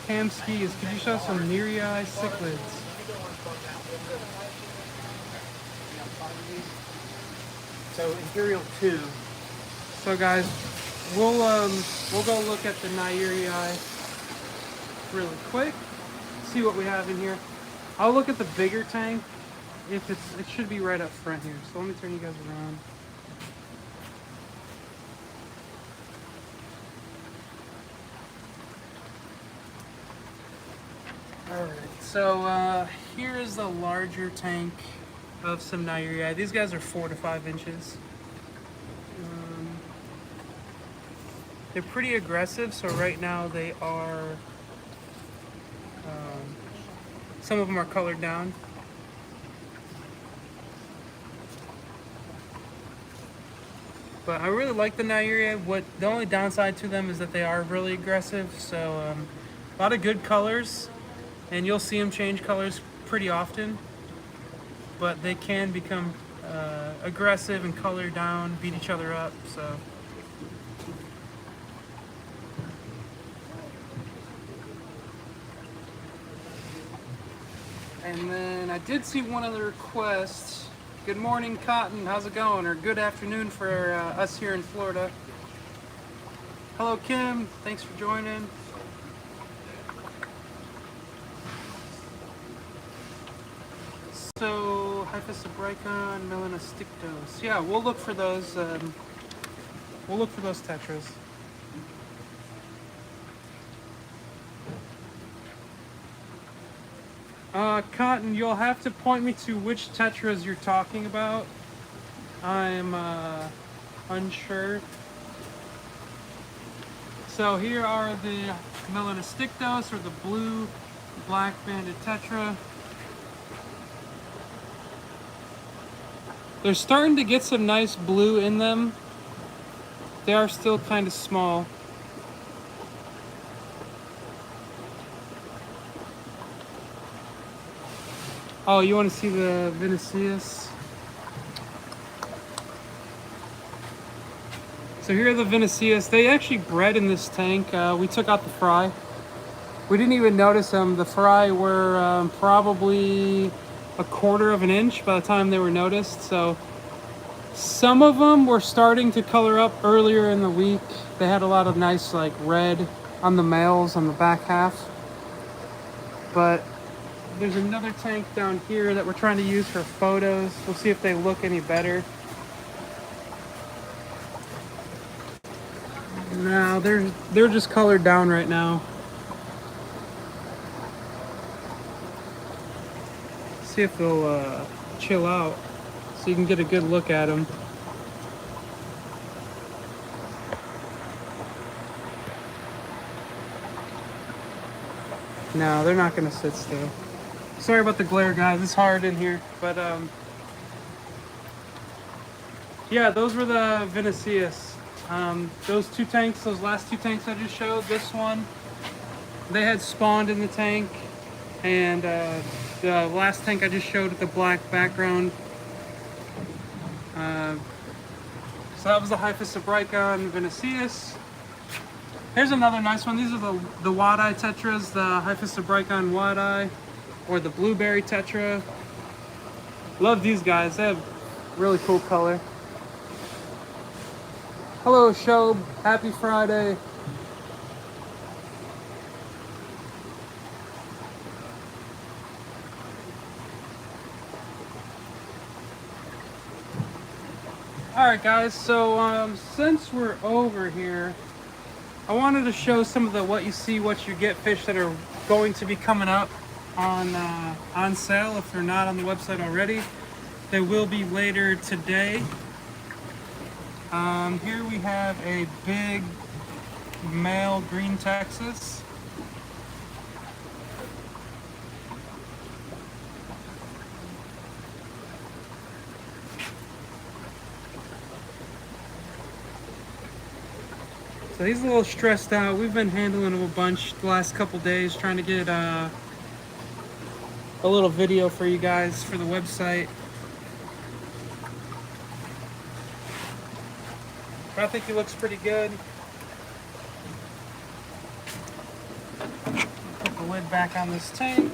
Cam Skis, could you show some Nerii cichlids? So Imperial 2. So guys, we'll go look at the Nerii really quick. See what we have in here. I'll look at the bigger tank. If it should be right up front here. So let me turn you guys around. Alright, so here is the larger tank of some Nerii. These guys are 4 to 5 inches. They're pretty aggressive, so right now they are, some of them are colored down. But I really like the Nerii. The only downside to them is that they are really aggressive, so a lot of good colors. And you'll see them change colors pretty often, but they can become aggressive and color down, beat each other up. So, and then I did see one other request. Good morning, Cotton. How's it going? Or good afternoon for us here in Florida. Hello, Kim. Thanks for joining. So, Apistogramma, Melanostictos. Yeah, we'll look for those. We'll look for those tetras. Cotton, you'll have to point me to which tetras you're talking about. I'm unsure. So here are the Melanostictos, or the blue black banded tetra. They're starting to get some nice blue in them. They are still kind of small. Oh, you want to see the Vinicius? So here are the Vinicius. They actually bred in this tank. We took out the fry. We didn't even notice them. The fry were probably 1/4 of an inch by the time they were noticed. So some of them were starting to color up earlier in the week. They had a lot of nice like red on the males on the back half. But there's another tank down here that we're trying to use for photos. We'll see if they look any better. No, they're just colored down right now. See if they'll chill out so you can get a good look at them. No, they're not gonna sit still. Sorry about the glare, guys. It's hard in here, but yeah, those were the Vinicius. Those two tanks, those last two tanks I just showed, this one, they had spawned in the tank, and the last tank I just showed with the black background. So that was the Apistogramma Vinicius. Here's another nice one. These are the wad-eye tetras, the Apistogramma wad-eye, or the blueberry tetra. Love these guys. They have really cool color. Hello, Shob. Happy Friday. Alright guys, so since we're over here, I wanted to show some of the what you see, what you get fish that are going to be coming up on sale. If they're not on the website already, they will be later today. Here we have a big male green Texas. So he's a little stressed out. We've been handling him a bunch the last couple days, trying to get a little video for you guys for the website. But I think he looks pretty good. lid back on this tank.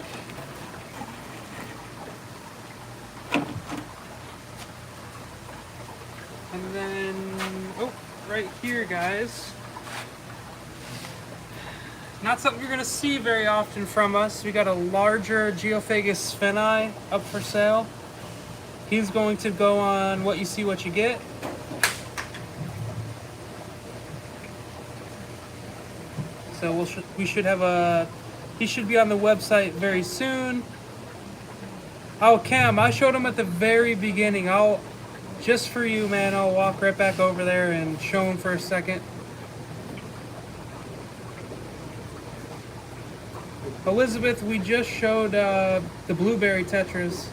And then, oh, right here, guys. Not something you're gonna see very often from us. We got a larger Geophagus sphenai up for sale. He's going to go on What You See, What You Get. So we should have he should be on the website very soon. Oh, Cam, I showed him at the very beginning. Just for you, man, I'll walk right back over there and show him for a second. Elizabeth, we just showed the blueberry tetras.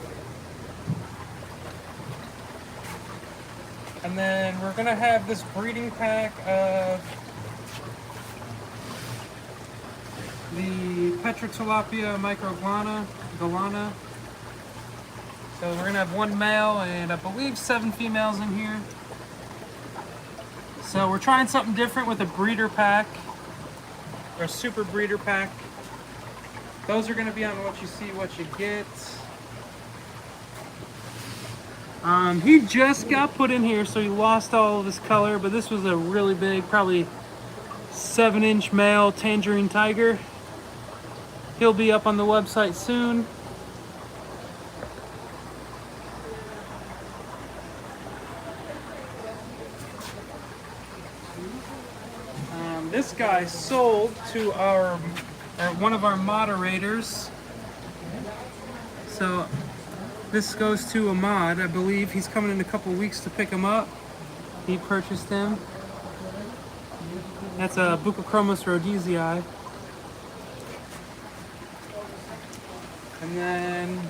And then we're gonna have this breeding pack of the Petrotilapia microgalana. So we're gonna have one male and I believe 7 females in here. So we're trying something different with a breeder pack, or a super breeder pack. Those are gonna be on What You See, What You Get. He just got put in here, so he lost all of his color, but this was a really big, probably 7-inch male tangerine tiger. He'll be up on the website soon. This guy sold to one of our moderators. So this goes to Ahmad, I believe. He's coming in a couple weeks to pick him up. He purchased him. That's a Bucochromos rhodesii. And then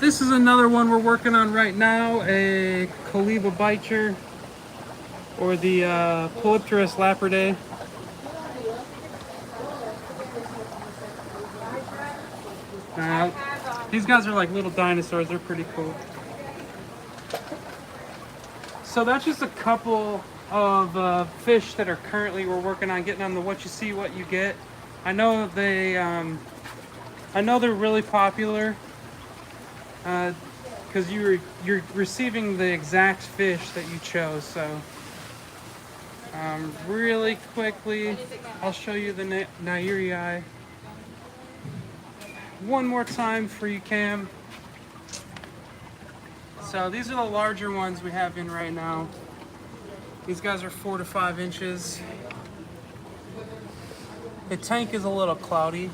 this is another one we're working on right now, a Coliba bicher, or the Polypterus lapridae. These guys are like little dinosaurs. They're pretty cool. So that's just a couple of fish that are currently we're working on getting on the What You See, What You Get. I know they're really popular because you're receiving the exact fish that you chose. So really quickly, I'll show you the Nairii. One more time for you, Cam. So these are the larger ones we have in right now. These guys are 4 to 5 inches. The tank is a little cloudy.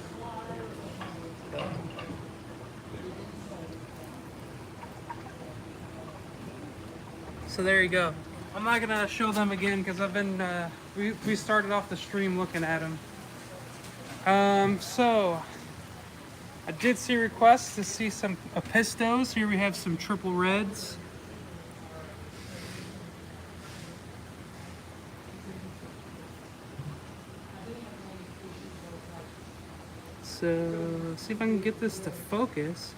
So there you go. I'm not gonna show them again because I've been we started off the stream looking at them. So I did see requests to see some Apistos. Here we have some triple reds. So, see if I can get this to focus.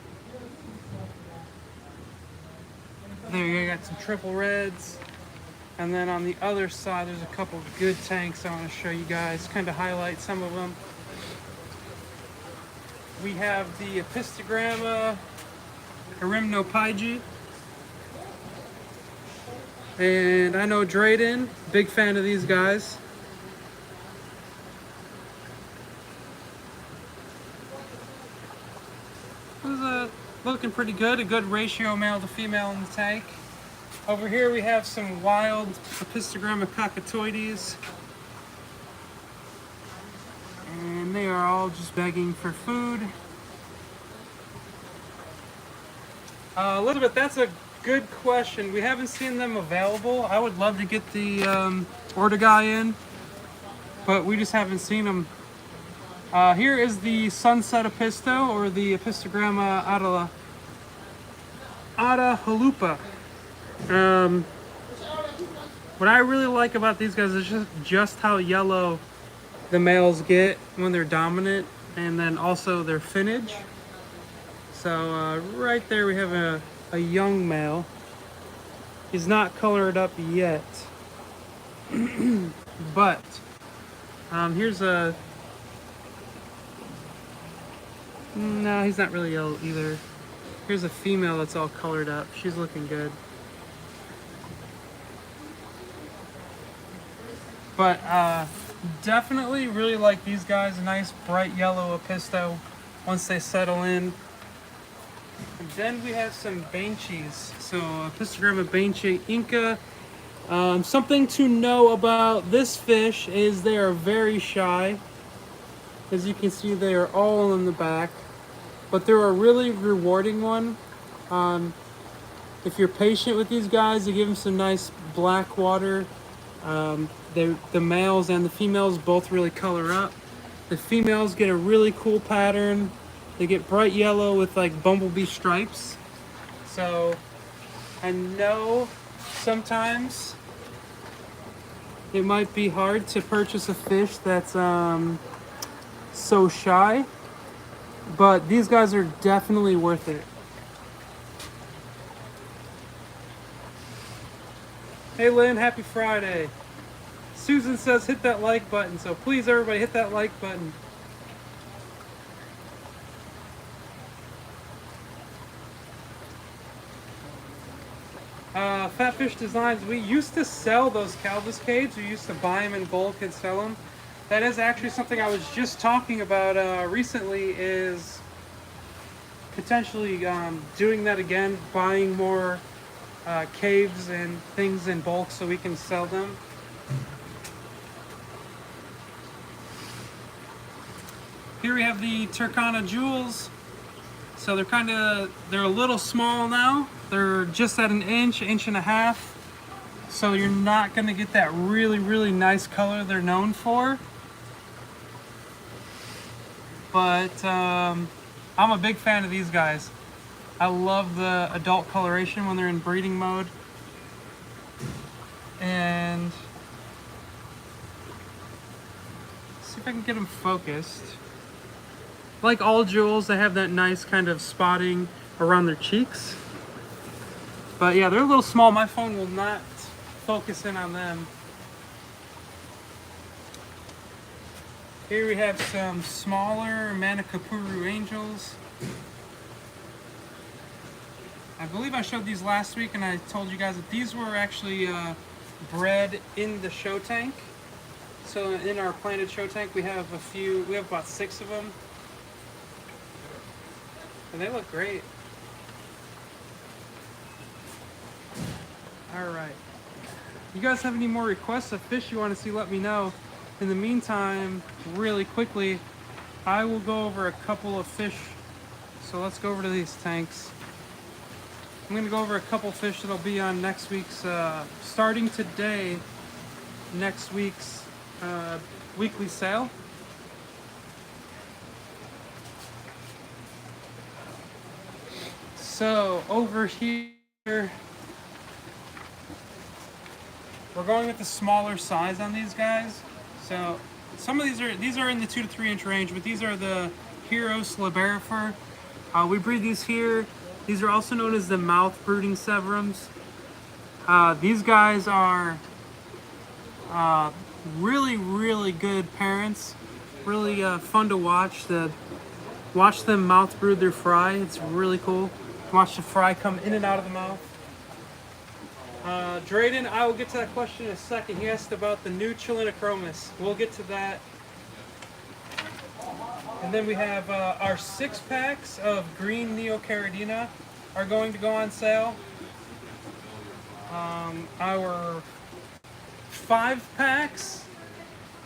There you go, got some triple reds. And then on the other side, there's a couple of good tanks I want to show you guys, kind of highlight some of them. We have the Apistogramma Erimnopyge. And I know Drayden, big fan of these guys. Looking pretty good, a good ratio male to female in the tank. Over here we have some wild Apistogramma cockatoides. And they are all just begging for food. Elizabeth, that's a good question. We haven't seen them available. I would love to get the Ortegai in, but we just haven't seen them. Here is the Sunset Apisto, or the Apistogramma Atahalupa. What I really like about these guys is just how yellow the males get when they're dominant, and then also their finnage. So right there we have a young male. He's not colored up yet, but here's No, he's not really ill either. Here's a female that's all colored up. She's looking good. But definitely really like these guys. A nice bright yellow Apisto once they settle in. And then we have some Banchies. So Apistogramma Banchi Inca. Something to know about this fish is they are very shy. As you can see, they are all in the back. But they're a really rewarding one. If you're patient with these guys, you give them some nice black water. The males and the females both really color up. The females get a really cool pattern. They get bright yellow with like bumblebee stripes. So I know sometimes it might be hard to purchase a fish that's so shy, but these guys are definitely worth it. Hey Lynn, happy Friday. Susan says hit that like button, so please everybody hit that like button. Fatfish Designs, we used to sell those Calviscades. We used to buy them in bulk and sell them. That is actually something I was just talking about recently, is potentially doing that again, buying more caves and things in bulk so we can sell them. Here we have the Turkana Jewels. So they're a little small now. They're just at an inch and a half. So you're not gonna get that really, really nice color they're known for. But I'm a big fan of these guys. I love the adult coloration when they're in breeding mode. And let's see if I can get them focused. Like all jewels, they have that nice kind of spotting around their cheeks. But yeah, they're a little small. My phone will not focus in on them. Here we have some smaller Manicapuru angels. I believe I showed these last week, and I told you guys that these were actually bred in the show tank. So in our planted show tank, we have about 6 of them. And they look great. Alright. You guys have any more requests of fish you want to see, let me know. In the meantime, really quickly, I will go over a couple of fish. So let's go over to these tanks. I'm going to go over a couple fish that'll be on next week's, starting today, next week's weekly sale. So over here, we're going with the smaller size on these guys. So some of these are in the 2 to 3 inch range, but these are the Heros Liberifer. We breed these here. These are also known as the mouth brooding severums. These guys are really, really good parents. Really fun to watch. Watch them mouth brood their fry. It's really cool. Watch the fry come in and out of the mouth. Drayden, I will get to that question in a second. He asked about the new Chilinachromis. We'll get to that. And then we have our 6 packs of green Neocaridina are going to go on sale. Our 5 packs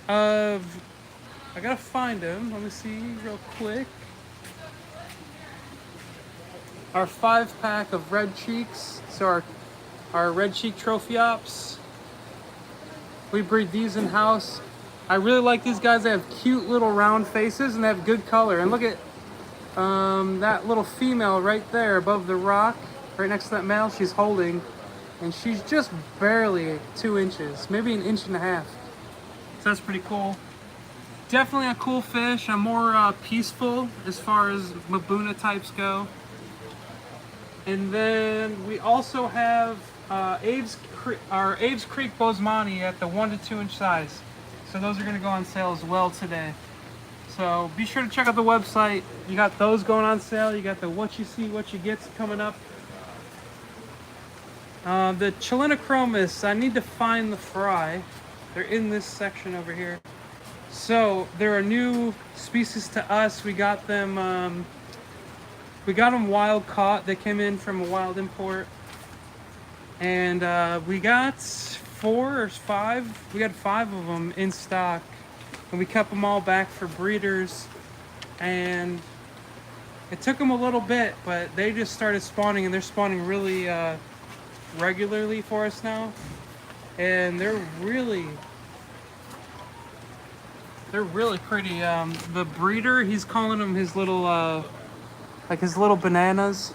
of, I gotta find them. Let me see real quick. Our 5 pack of red cheeks, so our red cheek Trophiops. We breed these in house. I really like these guys. They have cute little round faces and they have good color. And look at that little female right there above the rock, right next to that male she's holding. And she's just barely 2 inches, maybe an inch and a half. So that's pretty cool. Definitely a cool fish. I'm more peaceful as far as Mabuna types go. And then we also have our Aves Creek Bosemani at the 1 to 2 inch size. So those are going to go on sale as well today. So be sure to check out the website. You got those going on sale. You got the what you see, what you get's coming up. The Chilenachromis, I need to find the fry. They're in this section over here. So they're a new species to us. We got them wild caught. They came in from a wild import. And we got 4 or 5. We got 5 of them in stock. And we kept them all back for breeders. And it took them a little bit, but they just started spawning, and they're spawning really regularly for us now. And they're really pretty. The breeder, he's calling them his little like his little bananas.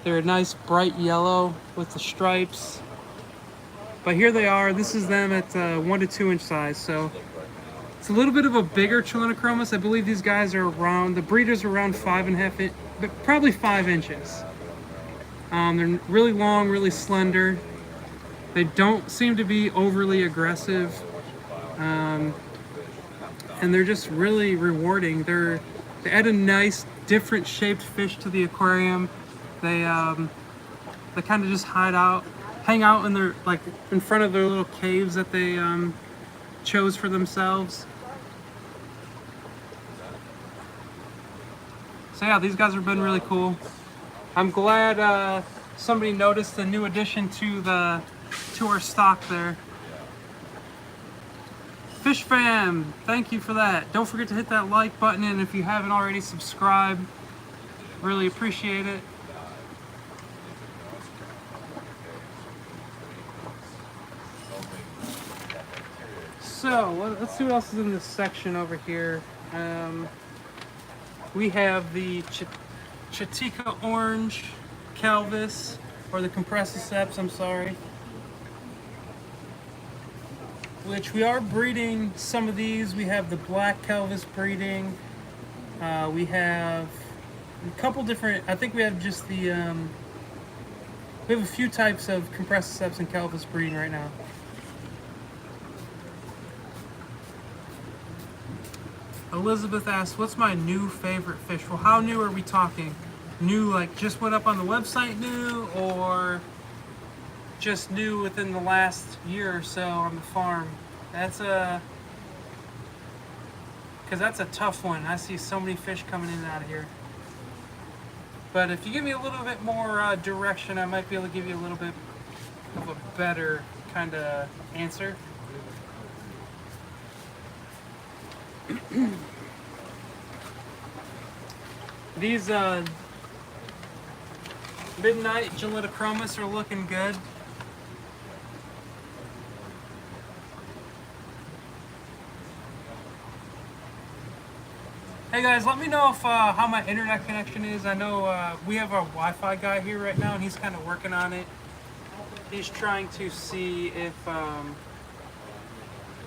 They're a nice bright yellow with the stripes. But here they are. This is them at 1 to 2 inch size. So it's a little bit of a bigger Chilenachromis. I believe these guys are around, the breeders are around 5.5 inches, but probably 5 inches. They're really long, really slender. They don't seem to be overly aggressive. And they're just really rewarding. They add a nice, different shaped fish to the aquarium. They kind of just hang out in their, like, in front of their little caves that they chose for themselves. So yeah, these guys have been really cool. I'm glad somebody noticed the new addition to our stock there. Fish fam, thank you for that. Don't forget to hit that like button, and if you haven't already, subscribe. Really appreciate it. So let's see what else is in this section over here. We have the Chatica Orange Calvis, or the Compressiceps, I'm sorry. Which we are breeding some of these. We have the Black Calvis breeding. We have a couple different, I think we have just the, we have a few types of Compressiceps and Calvis breeding right now. Elizabeth asks, what's my new favorite fish? Well, how new are we talking? New, like just went up on the website new, or just new within the last year or so on the farm? Because that's a tough one. I see so many fish coming in and out of here. But if you give me a little bit more direction, I might be able to give you a little bit of a better kind of answer. These Midnight Chilenachromis are looking good. Hey guys, let me know if how my internet connection is. I know we have our Wi-Fi guy here right now, and he's kind of working on it. He's trying to see if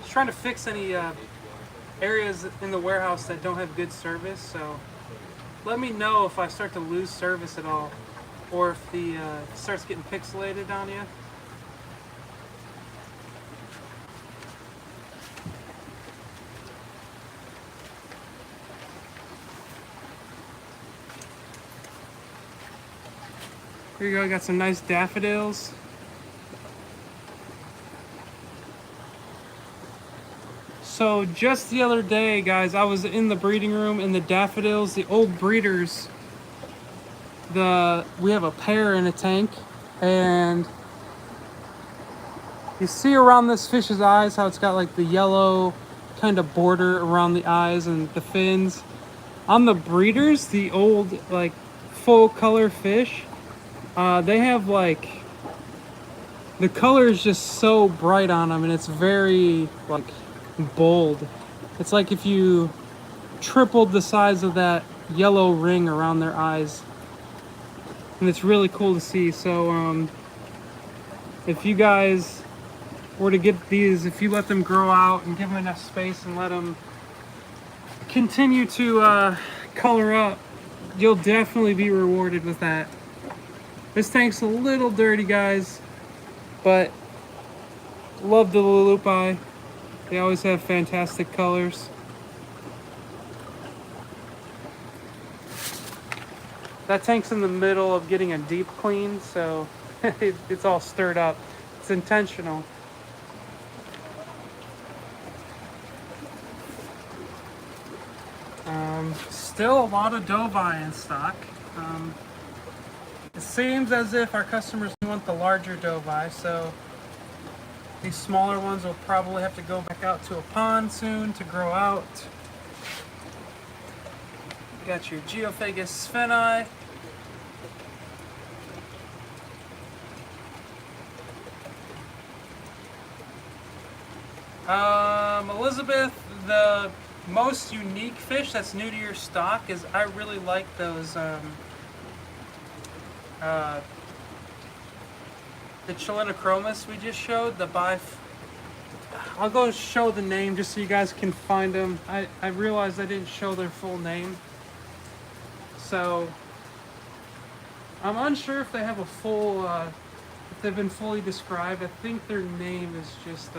he's trying to fix any areas in the warehouse that don't have good service. So let me know if I start to lose service at all, or if the starts getting pixelated on you. Here you go, got some nice daffodils. So just the other day, guys, I was in the breeding room, and the daffodils, the old breeders, we have a pair in a tank, and you see around this fish's eyes how it's got like the yellow kind of border around the eyes and the fins. On the breeders, the old like full color fish, they have like, the color is just so bright on them, and it's very like bold. It's like if you tripled the size of that yellow ring around their eyes, and it's really cool to see. So if you guys were to get these, if you let them grow out and give them enough space and let them continue to color up, you'll definitely be rewarded with that. This tank's a little dirty, guys, but love the Lulupi. They always have fantastic colors. That tank's in the middle of getting a deep clean, so it's all stirred up. It's intentional. Still a lot of Dovi in stock. It seems as if our customers want the larger Dovi, so these smaller ones will probably have to go back out to a pond soon to grow out. You got your Geophagus spheni. Elizabeth, the most unique fish that's new to your stock is I really like those the Chilinachromis we just showed, I'll go show the name just so you guys can find them. I realized I didn't show their full name. So I'm unsure if they have a full if they've been fully described. I think their name is just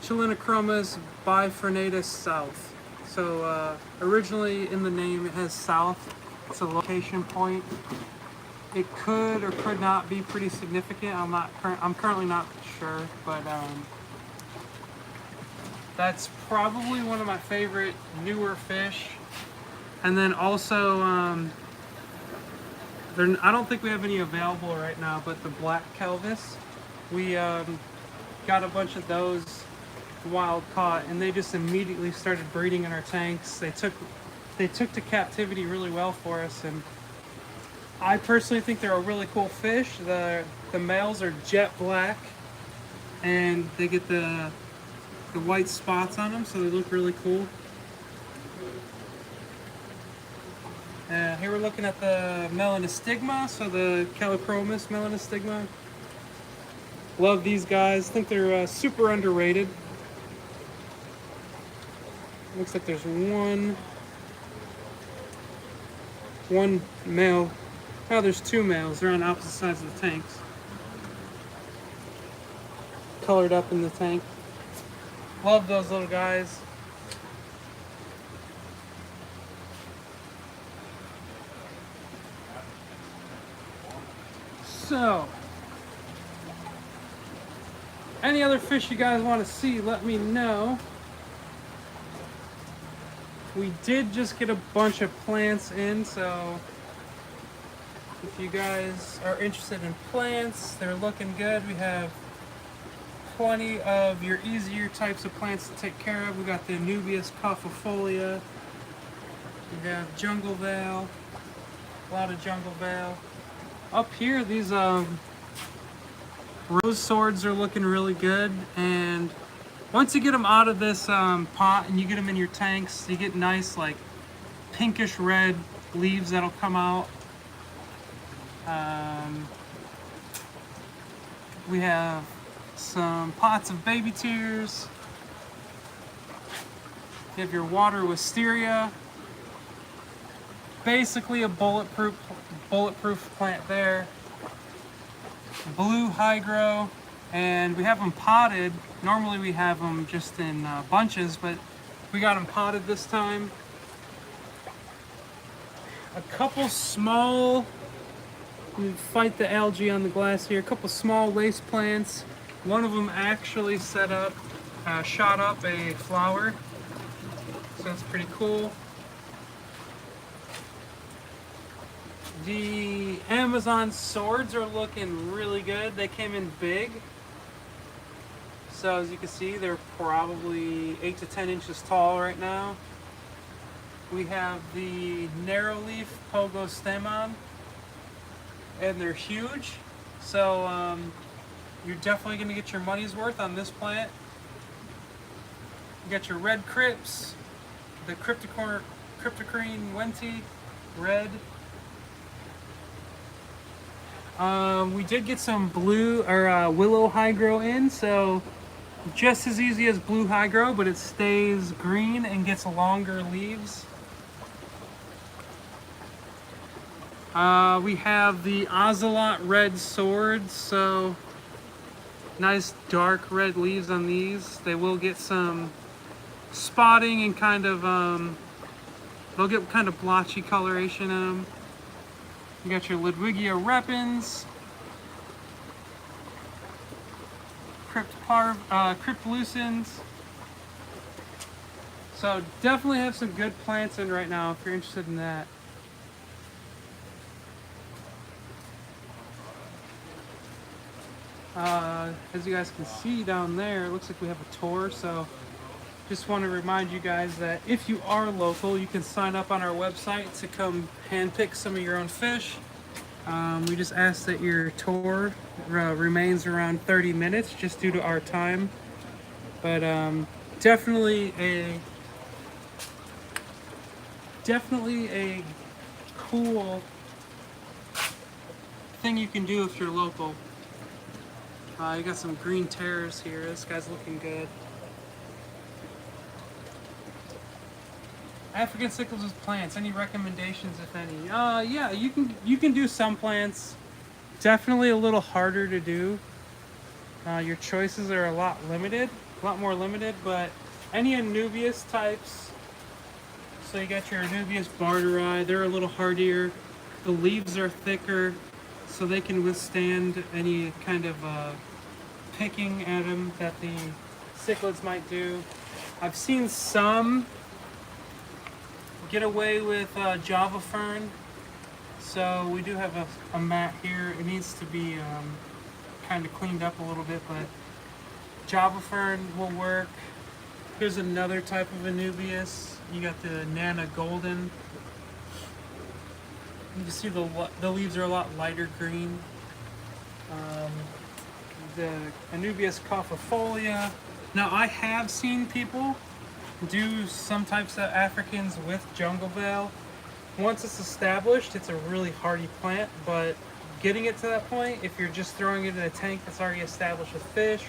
Chilinachromis bifrenatus south. So originally in the name it has south. It's a location point. It could or could not be pretty significant. I'm currently not sure, but that's probably one of my favorite newer fish. And then also I don't think we have any available right now, but the black Kelvis, we got a bunch of those wild caught, and they just immediately started breeding in our tanks. They took to captivity really well for us, and I personally think they're a really cool fish. The males are jet black, and they get the white spots on them, so they look really cool. Here we're looking at the Melanostigma, so the Callichromis Melanostigma. Love these guys. I think they're super underrated. Looks like there's one male. Oh, there's two males. They're on opposite sides of the tanks. Colored up in the tank. Love those little guys. So, any other fish you guys want to see, let me know. We did just get a bunch of plants in, so if you guys are interested in plants, they're looking good. We have plenty of your easier types of plants to take care of. We got the Anubias caufifolia. We have jungle vale, a lot of jungle vale. Up here, these rose swords are looking really good, and once you get them out of this pot and you get them in your tanks, you get nice like pinkish red leaves that'll come out. We have some pots of baby tears. You have your water wisteria. Basically a bulletproof plant there. Blue hydro, and we have them potted. Normally we have them just in bunches, but we got them potted this time. A couple small, we fight the algae on the glass here, a couple small lace plants. One of them actually shot up a flower, so that's pretty cool. The Amazon swords are looking really good. They came in big. So as you can see, they're probably 8 to 10 inches tall right now. We have the narrow leaf Pogostemon, and they're huge. So you're definitely going to get your money's worth on this plant. You got your red crypts, the Cryptocarine Wenti, red. We did get some blue or willow hydro in, so just as easy as blue hydro, but it stays green and gets longer leaves. We have the Ocelot red swords, so nice dark red leaves on these. They will get some spotting and kind of They'll get kind of blotchy coloration in them. You got your Ludwigia repens, Cryptolucens. So definitely have some good plants in right now if you're interested in that. As you guys can see down there, it looks like we have a tour. So just want to remind you guys that if you are local, you can sign up on our website to come handpick some of your own fish. We just ask that your tour remains around 30 minutes just due to our time. But definitely a cool thing you can do if you're local. You got some green terrors here. This guy's looking good. African cichlids with plants. Any recommendations, if any? Yeah, you can do some plants. Definitely a little harder to do. Your choices are a lot more limited. But any Anubias types. So you got your Anubias barteri. They're a little hardier. The leaves are thicker, so they can withstand any kind of picking at them that the cichlids might do. I've seen some get away with Java fern. So we do have a mat here. It needs to be kind of cleaned up a little bit, but Java fern will work. Here's another type of Anubias. You got the Nana Golden. You can see the leaves are a lot lighter green. The Anubias caufifolia. Now I have seen people do some types of Africans with jungle veil. Once it's established, it's a really hardy plant, but getting it to that point, if you're just throwing it in a tank that's already established with fish,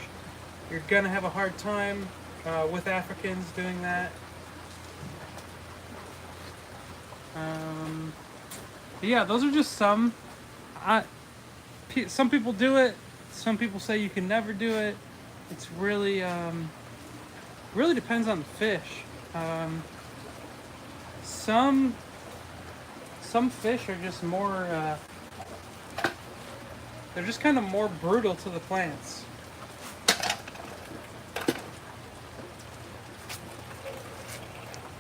you're gonna have a hard time with Africans doing that. Yeah, those are just some. Some people do it. Some people say you can never do it. It's really really depends on the fish. Some fish are just more. They're just kind of more brutal to the plants.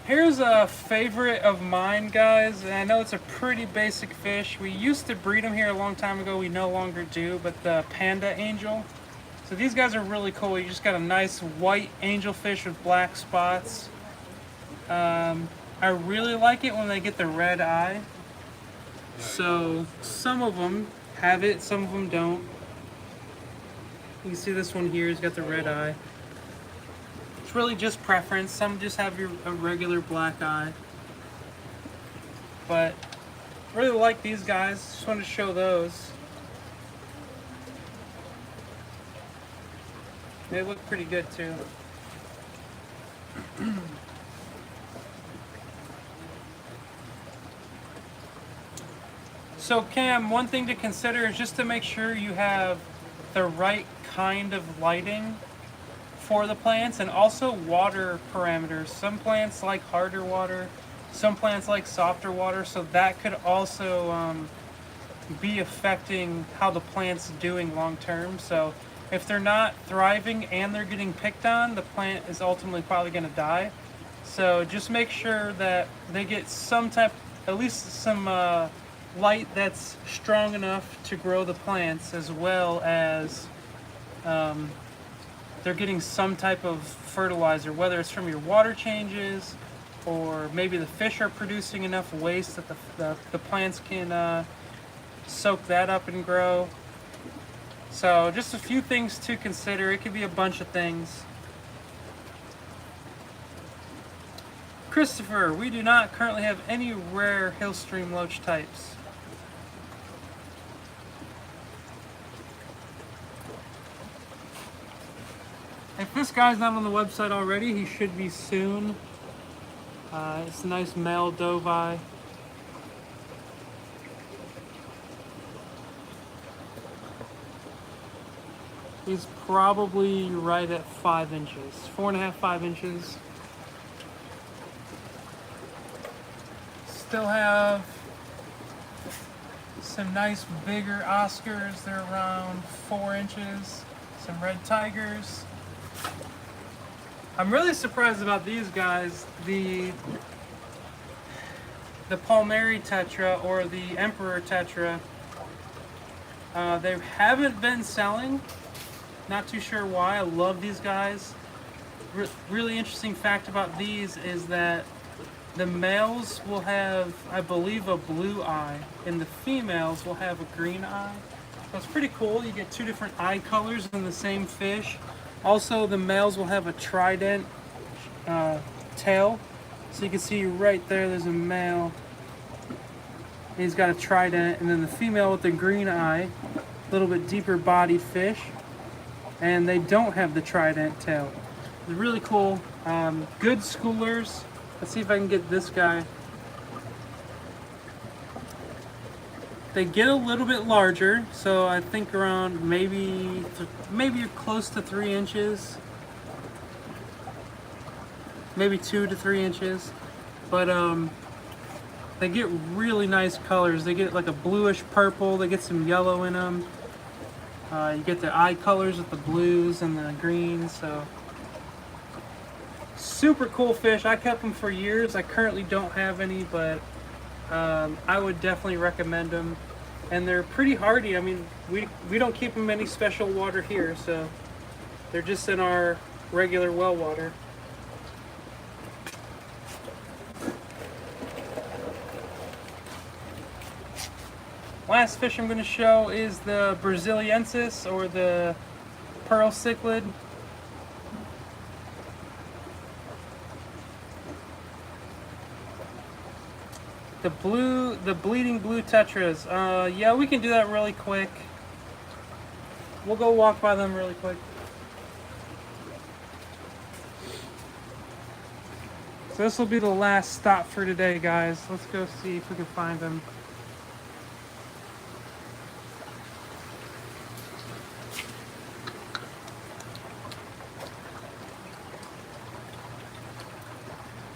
Here's a favorite of mine, guys, and I know it's a pretty basic fish. We used to breed them here a long time ago. We no longer do, but the panda angel. So these guys are really cool. You just got a nice white angelfish with black spots. I really like it when they get the red eye. So some of them have it, some of them don't. You can see this one here has got the red eye. It's really just preference. Some just have a regular black eye. But I really like these guys. Just wanted to show those. They look pretty good too. So Cam, one thing to consider is just to make sure you have the right kind of lighting for the plants, and also water parameters. Some plants like harder water, some plants like softer water, so that could also be affecting how the plant's doing long term. So if they're not thriving and they're getting picked on, the plant is ultimately probably going to die. So just make sure that they get some type, at least some light that's strong enough to grow the plants, as well as they're getting some type of fertilizer, whether it's from your water changes, or maybe the fish are producing enough waste that the plants can soak that up and grow. So just a few things to consider. It could be a bunch of things. Christopher, we do not currently have any rare hill stream loach types. If this guy's not on the website already, he should be soon. It's a nice male dove. He's probably right at 5 inches, 4.5, 5 inches. still have some nice bigger Oscars. They're around 4 inches. Some red tigers. I'm really surprised about these guys. The Palmieri tetra or the Emperor tetra. They haven't been selling. Not too sure why. I love these guys. Really interesting fact about these is that the males will have, I believe, a blue eye, and the females will have a green eye. So it's pretty cool. You get 2 different eye colors in the same fish. Also, the males will have a trident tail. So you can see right there, there's a male. He's got a trident, and then the female with the green eye, a little bit deeper bodied fish, and they don't have the trident tail. It's really cool. Good schoolers. Let's see if I can get this guy. They get a little bit larger, so I think around maybe close to 3 inches, maybe 2 to 3 inches, but they get really nice colors. They get like a bluish purple. They get some yellow in them. You get the eye colors with the blues and the greens. So super cool fish. I kept them for years. I currently don't have any, but I would definitely recommend them. And they're pretty hardy. I mean, we don't keep them in any special water here, so they're just in our regular well water. Last fish I'm going to show is the Braziliensis, or the pearl cichlid. The bleeding blue tetras. Yeah, we can do that really quick. We'll go walk by them really quick. So this will be the last stop for today, guys. Let's go see if we can find them.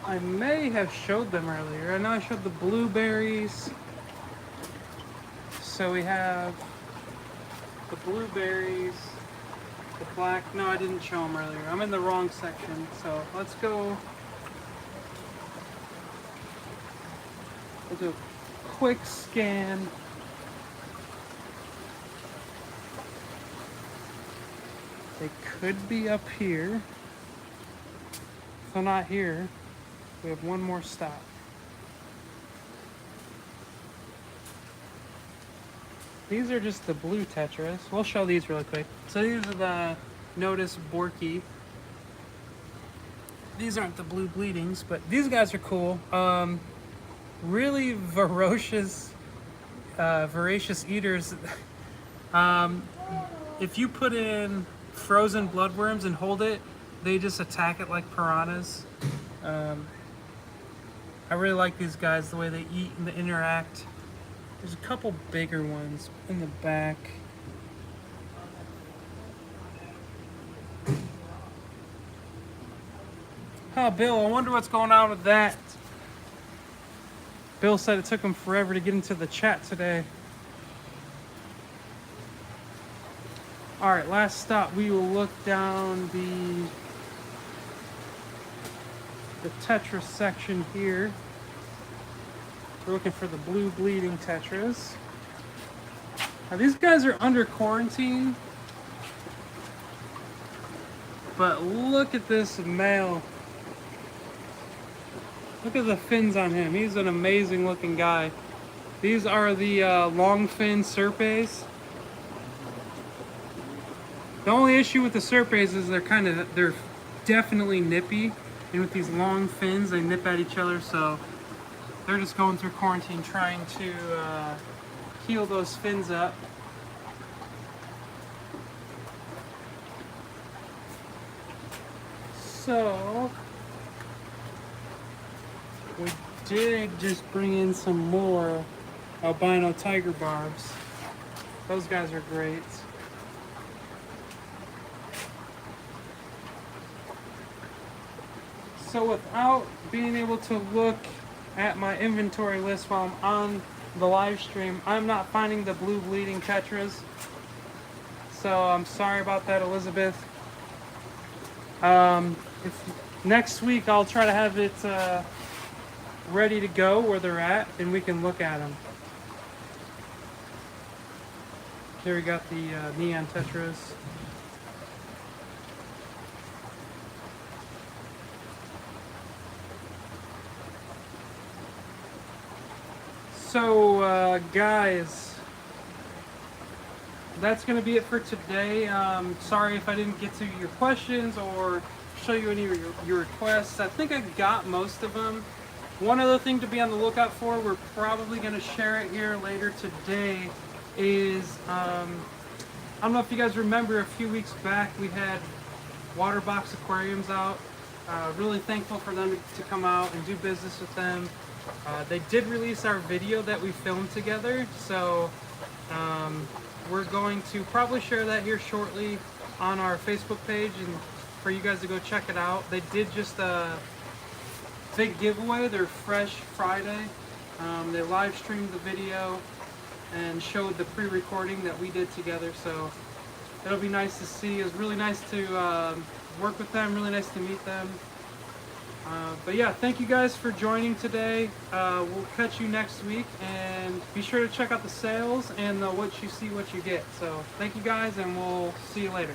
I may have showed them earlier. I know I showed the blueberries. So we have the blueberries, the black. No, I didn't show them earlier. I'm in the wrong section. So let's go. We'll do a quick scan. They could be up here. If they're not here, we have one more stop. These are just the blue tetras. We'll show these really quick. So these are the Notice Borky. These aren't the blue bleedings, but these guys are cool. Really voracious eaters. If you put in frozen bloodworms and hold it, they just attack it like piranhas. I really like these guys, the way they eat and they interact. There's a couple bigger ones in the back. Oh, Bill, I wonder what's going on with that. Bill said it took him forever to get into the chat today. All right, last stop. We will look down the tetra section here. We're looking for the blue bleeding tetras. Now these guys are under quarantine, but look at this male. Look at the fins on him. He's an amazing looking guy. These are the long fin serpes. The only issue with the serpes is they're definitely nippy. And with these long fins, they nip at each other, so they're just going through quarantine trying to heal those fins up. So we did just bring in some more albino tiger barbs. Those guys are great. So without being able to look at my inventory list while I'm on the live stream. I'm not finding the blue bleeding tetras, so I'm sorry about that, Elizabeth. If next week I'll try to have it ready to go where they're at, and we can look at them. Here we got the neon tetras. So guys, that's going to be it for today. Sorry if I didn't get to your questions or show you any of your requests. I think I got most of them. One other thing to be on the lookout for, we're probably going to share it here later today, is I don't know if you guys remember, a few weeks back we had water box aquariums out. Really thankful for them to come out and do business with them. They did release our video that we filmed together, so we're going to probably share that here shortly on our Facebook page and for you guys to go check it out. They did just a big giveaway, their Fresh Friday. They live streamed the video and showed the pre-recording that we did together, so it'll be nice to see. It was really nice to work with them, really nice to meet them. But yeah, thank you guys for joining today. We'll catch you next week, and be sure to check out the sales and what you see, what you get. So thank you guys, and we'll see you later.